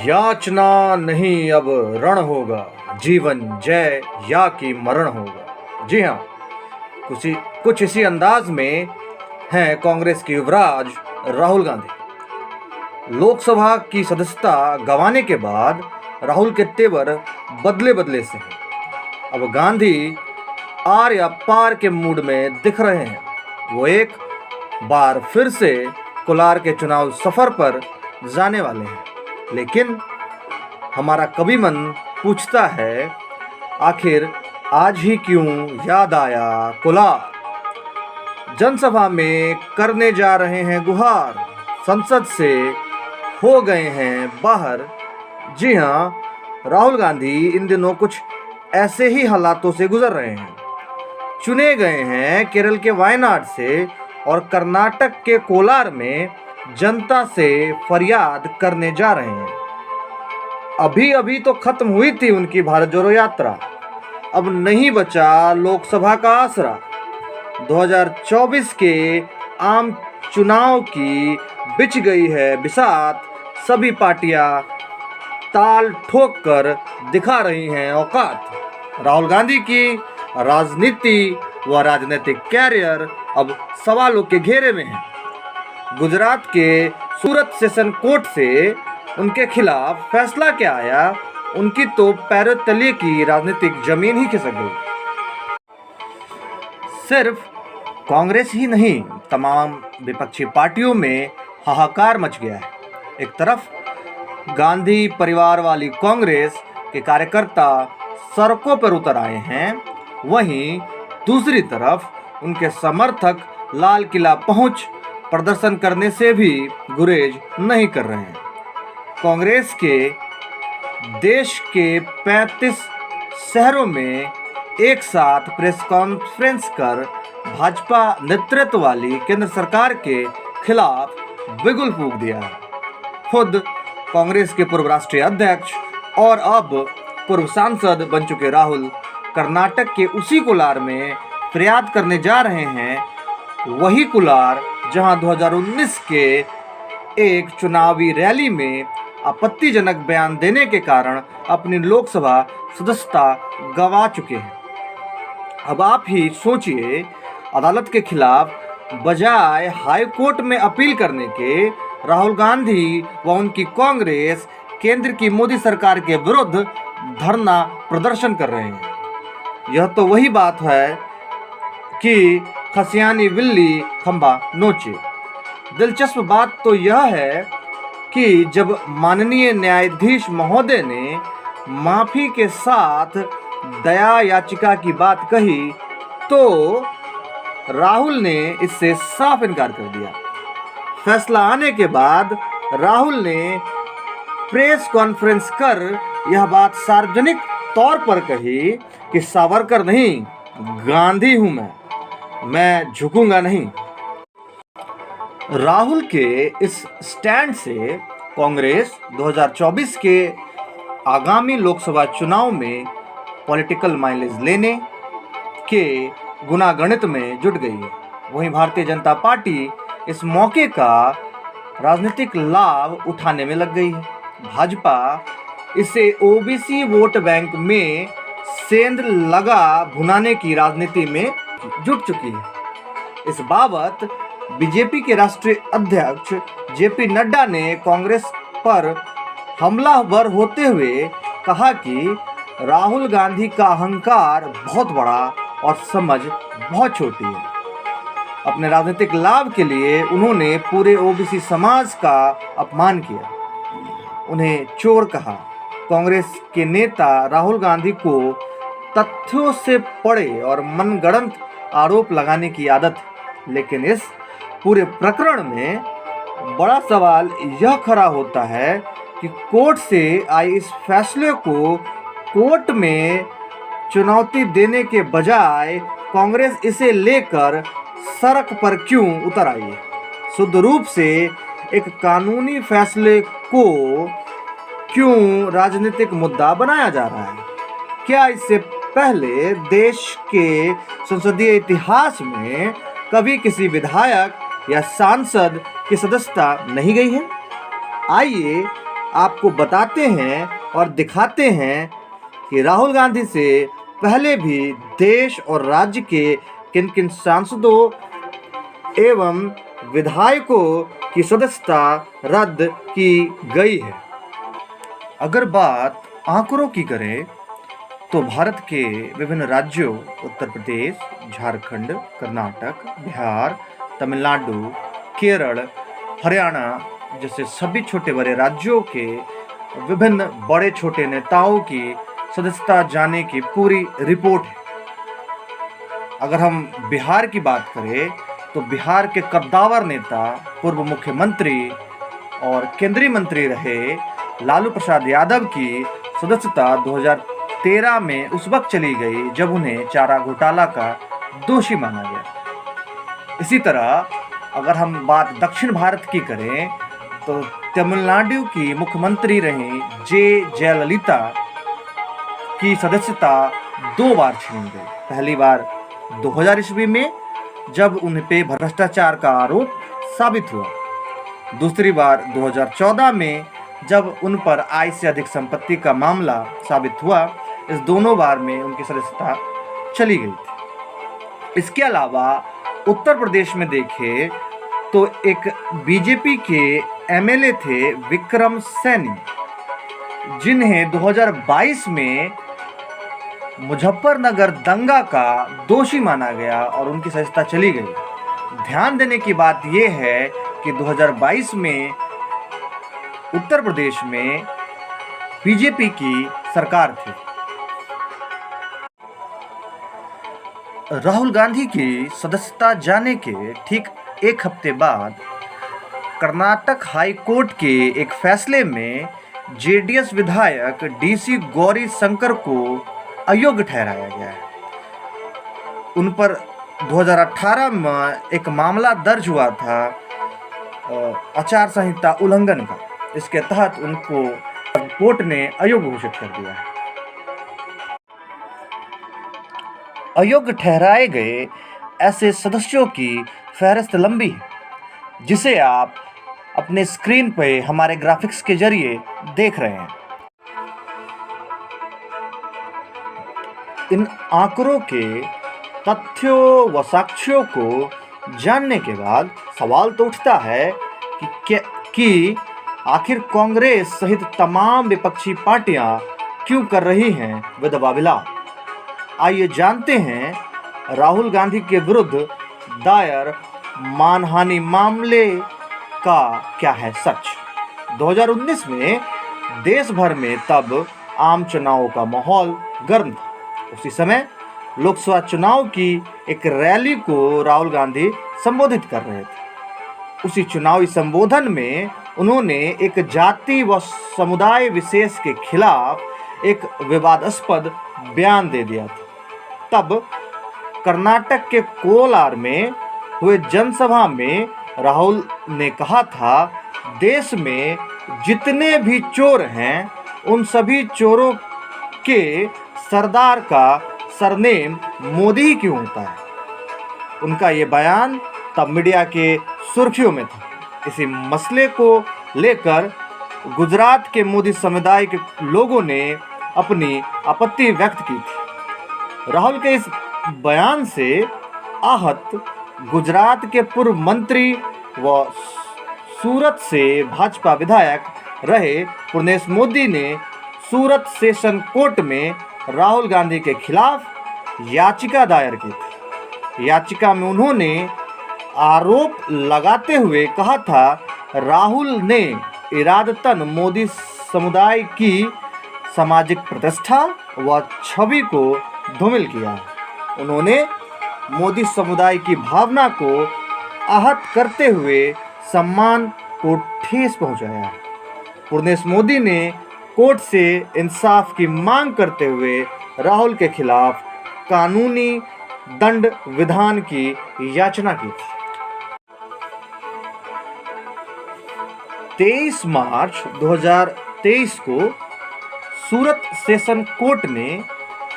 याचना नहीं अब रण होगा, जीवन जय या कि मरण होगा। जी हाँ, कुछ इसी अंदाज में हैं कांग्रेस के युवराज राहुल गांधी। लोकसभा की सदस्यता गंवाने के बाद राहुल के तेवर बदले बदले से हैं। अब गांधी आर या पार के मूड में दिख रहे हैं। वो एक बार फिर से कोलार के चुनाव सफर पर जाने वाले हैं। लेकिन हमारा कवि मन पूछता है, आखिर आज ही क्यों याद आया कोलार। जनसभा में करने जा रहे हैं गुहार, संसद से हो गए हैं बाहर। जी हाँ, राहुल गांधी इन दिनों कुछ ऐसे ही हालातों से गुजर रहे हैं। चुने गए हैं केरल के वायनाड से और कर्नाटक के कोलार में जनता से फरियाद करने जा रहे हैं। अभी अभी तो खत्म हुई थी उनकी भारत जोड़ो यात्रा, अब नहीं बचा लोकसभा का आसरा। 2024 के आम चुनाव की बिछ गई है बिसात, सभी पार्टियां ताल ठोक कर दिखा रही हैं औकात। राहुल गांधी की राजनीति व राजनीतिक कैरियर अब सवालों के घेरे में है। गुजरात के सूरत सेशन कोर्ट से उनके खिलाफ फैसला क्या आया, उनकी तो पैरों तले की राजनीतिक जमीन ही खिसक गई। सिर्फ कांग्रेस ही नहीं, तमाम विपक्षी पार्टियों में हाहाकार मच गया है। एक तरफ गांधी परिवार वाली कांग्रेस के कार्यकर्ता सड़कों पर उतर आए हैं, वहीं दूसरी तरफ उनके समर्थक लाल किला पहुंच प्रदर्शन करने से भी गुरेज नहीं कर रहे हैं। कांग्रेस के देश के 35 शहरों में एक साथ प्रेस कॉन्फ्रेंस कर भाजपा नेतृत्व वाली केंद्र सरकार के खिलाफ बिगुल फूंक दिया है। खुद कांग्रेस के पूर्व राष्ट्रीय अध्यक्ष और अब पूर्व सांसद बन चुके राहुल कर्नाटक के उसी कोलार में फरियाद करने जा रहे हैं। वही कोलार जहां 2019 के एक चुनावी रैली में आपत्तिजनक बयान देने के कारण अपनी लोकसभा सदस्यता गंवा चुके हैं। अब आप ही सोचिए, अदालत के खिलाफ बजाय हाई कोर्ट में अपील करने के राहुल गांधी व उनकी कांग्रेस केंद्र की मोदी सरकार के विरुद्ध धरना प्रदर्शन कर रहे हैं। यह तो वही बात है कि खसियानी बिल्ली खंबा नोचे। दिलचस्प बात तो यह है कि जब माननीय न्यायाधीश महोदय ने माफी के साथ दया याचिका की बात कही तो राहुल ने इससे साफ इनकार कर दिया। फैसला आने के बाद राहुल ने प्रेस कॉन्फ्रेंस कर यह बात सार्वजनिक तौर पर कही कि सावरकर नहीं, गांधी हूं मैं झुकूंगा नहीं। राहुल के इस स्टैंड से कांग्रेस 2024 के आगामी लोकसभा चुनाव में पॉलिटिकल माइलेज लेने के गुनागणित में जुट गई है। वहीं भारतीय जनता पार्टी इस मौके का राजनीतिक लाभ उठाने में लग गई है। भाजपा इसे ओबीसी वोट बैंक में सेंध लगा भुनाने की राजनीति में जुट चुकी है। इस बाबत बीजेपी के राष्ट्रीय अध्यक्ष जेपी नड्डा ने कांग्रेस पर हमलावर होते हुए कहा कि राहुल गांधी का अहंकार बहुत बड़ा और समझ बहुत छोटी है। अपने राजनीतिक लाभ के लिए उन्होंने पूरे ओबीसी समाज का अपमान किया, उन्हें चोर कहा। कांग्रेस के नेता राहुल गांधी को तथ्यों से पड़े और मनगढ़ंत आरोप लगाने की आदत है। लेकिन इस पूरे प्रकरण में बड़ा सवाल यह खड़ा होता है कि कोर्ट से आए इस फैसले को कोर्ट में चुनौती देने के बजाय कांग्रेस इसे लेकर सड़क पर क्यों उतर आई है। शुद्ध रूप से एक कानूनी फैसले को क्यों राजनीतिक मुद्दा बनाया जा रहा है। क्या इससे पहले देश के संसदीय इतिहास में कभी किसी विधायक या सांसद की सदस्यता नहीं गई है? आइए आपको बताते हैं और दिखाते हैं कि राहुल गांधी से पहले भी देश और राज्य के किन किन सांसदों एवं विधायकों की सदस्यता रद्द की गई है। अगर बात आंकड़ों की करें तो भारत के विभिन्न राज्यों उत्तर प्रदेश, झारखंड, कर्नाटक, बिहार, तमिलनाडु, केरल, हरियाणा जैसे सभी छोटे बड़े राज्यों के विभिन्न बड़े छोटे नेताओं की सदस्यता जाने की पूरी रिपोर्ट है। अगर हम बिहार की बात करें तो बिहार के कद्दावर नेता, पूर्व मुख्यमंत्री और केंद्रीय मंत्री रहे लालू प्रसाद यादव की सदस्यता 2013 में उस वक्त चली गई जब उन्हें चारा घोटाला का दोषी माना गया। इसी तरह अगर हम बात दक्षिण भारत की करें तो तमिलनाडु की मुख्यमंत्री रही जयललिता की सदस्यता 2 बार छीन गई। पहली बार 2000 ईस्वी में जब उन पे भ्रष्टाचार का आरोप साबित हुआ, दूसरी बार 2014 में जब उन पर आय से अधिक संपत्ति का मामला साबित हुआ। इस दोनों बार में उनकी सदस्यता चली गई थी। इसके अलावा उत्तर प्रदेश में देखें तो एक बीजेपी के एमएलए थे विक्रम सैनी, जिन्हें 2022 में मुजफ्फरनगर दंगा का दोषी माना गया और उनकी सदस्यता चली गई। ध्यान देने की बात यह है कि 2022 में उत्तर प्रदेश में बीजेपी की सरकार थी। राहुल गांधी की सदस्यता जाने के ठीक 1 हफ्ते बाद कर्नाटक हाई कोर्ट के एक फैसले में जेडीएस विधायक डीसी गौरी शंकर को अयोग्य ठहराया गया है। उन पर 2018 में एक मामला दर्ज हुआ था आचार संहिता उल्लंघन का। इसके तहत उनको कोर्ट ने अयोग्य घोषित कर दिया है। अयोग्य ठहराए गए ऐसे सदस्यों की फहरिस्त लंबी है, जिसे आप अपने स्क्रीन पे हमारे ग्राफिक्स के जरिए देख रहे हैं। इन आंकड़ों के तथ्यों व साक्ष्यों को जानने के बाद सवाल तो उठता है कि आखिर कांग्रेस सहित तमाम विपक्षी पार्टियां क्यों कर रही हैं विधवा विलाप। आइए जानते हैं राहुल गांधी के विरुद्ध दायर मानहानि मामले का क्या है सच। 2019 में देश भर में तब आम चुनावों का माहौल गर्म था। उसी समय लोकसभा चुनाव की एक रैली को राहुल गांधी संबोधित कर रहे थे। उसी चुनावी संबोधन में उन्होंने एक जाति व समुदाय विशेष के खिलाफ एक विवादास्पद बयान दे दिया था। तब कर्नाटक के कोलार में हुए जनसभा में राहुल ने कहा था, देश में जितने भी चोर हैं उन सभी चोरों के सरदार का सरनेम मोदी ही क्यों होता है। उनका ये बयान तब मीडिया के सुर्खियों में था। इसी मसले को लेकर गुजरात के मोदी समुदाय के लोगों ने अपनी आपत्ति व्यक्त की थी। राहुल के इस बयान से आहत गुजरात के पूर्व मंत्री व सूरत से भाजपा विधायक रहे पूर्णेश मोदी ने सूरत सेशन कोर्ट में राहुल गांधी के खिलाफ याचिका दायर की थी। याचिका में उन्होंने आरोप लगाते हुए कहा था, राहुल ने इरादतन मोदी समुदाय की सामाजिक प्रतिष्ठा व छवि को धूमिल किया। उन्होंने मोदी समुदाय की भावना को आहत करते हुए सम्मान को ठेस पहुंचाया। पूर्णेश मोदी ने कोर्ट से इंसाफ की मांग करते हुए राहुल के खिलाफ कानूनी दंड विधान की याचना की थी। 23 मार्च 2023 को सूरत सेशन कोर्ट ने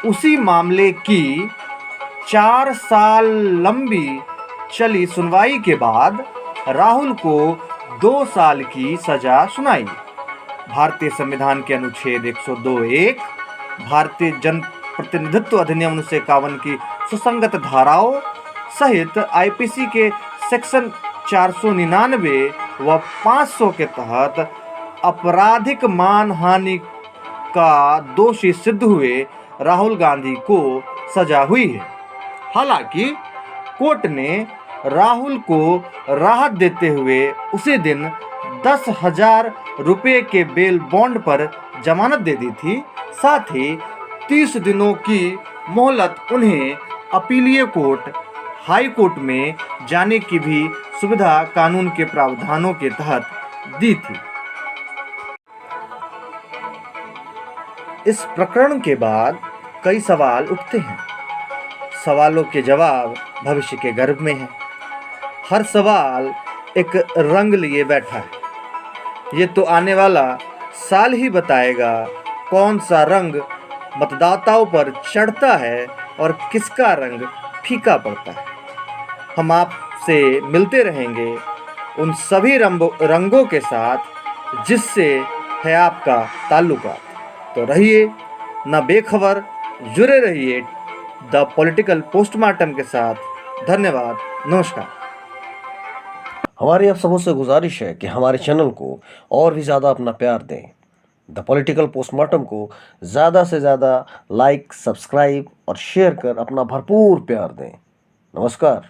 उसी मामले की 4 साल लंबी चली सुनवाई के बाद राहुल को 2 साल की सजा सुनाई। भारतीय संविधान के अनुच्छेद 102(1), भारतीय जन प्रतिनिधित्व अधिनियम 1951 की सुसंगत धाराओं सहित आईपीसी के सेक्शन 499 व 500 के तहत आपराधिक मानहानि का दोषी सिद्ध हुए राहुल गांधी को सजा हुई है। हालांकि कोर्ट ने राहुल को राहत देते हुए उसी दिन 10,000 रुपये के बेल बॉन्ड पर जमानत दे दी थी। साथ ही 30 दिनों की मोहलत उन्हें अपीलीय कोर्ट, हाई कोर्ट में जाने की भी सुविधा कानून के प्रावधानों के तहत दी थी। इस प्रकरण के बाद कई सवाल उठते हैं। सवालों के जवाब भविष्य के गर्भ में हैं। हर सवाल एक रंग लिए बैठा है। ये तो आने वाला साल ही बताएगा कौन सा रंग मतदाताओं पर चढ़ता है और किसका रंग फीका पड़ता है। हम आपसे मिलते रहेंगे उन सभी रंगों के साथ जिससे है आपका ताल्लुकात। तो रहिए न बेखबर, जुड़े रहिए द पॉलिटिकल पोस्टमार्टम के साथ। धन्यवाद, नमस्कार। हमारी आप सबों से गुजारिश है कि हमारे चैनल को और भी ज़्यादा अपना प्यार दें। द पॉलिटिकल पोस्टमार्टम को ज़्यादा से ज़्यादा लाइक, सब्सक्राइब और शेयर कर अपना भरपूर प्यार दें। नमस्कार।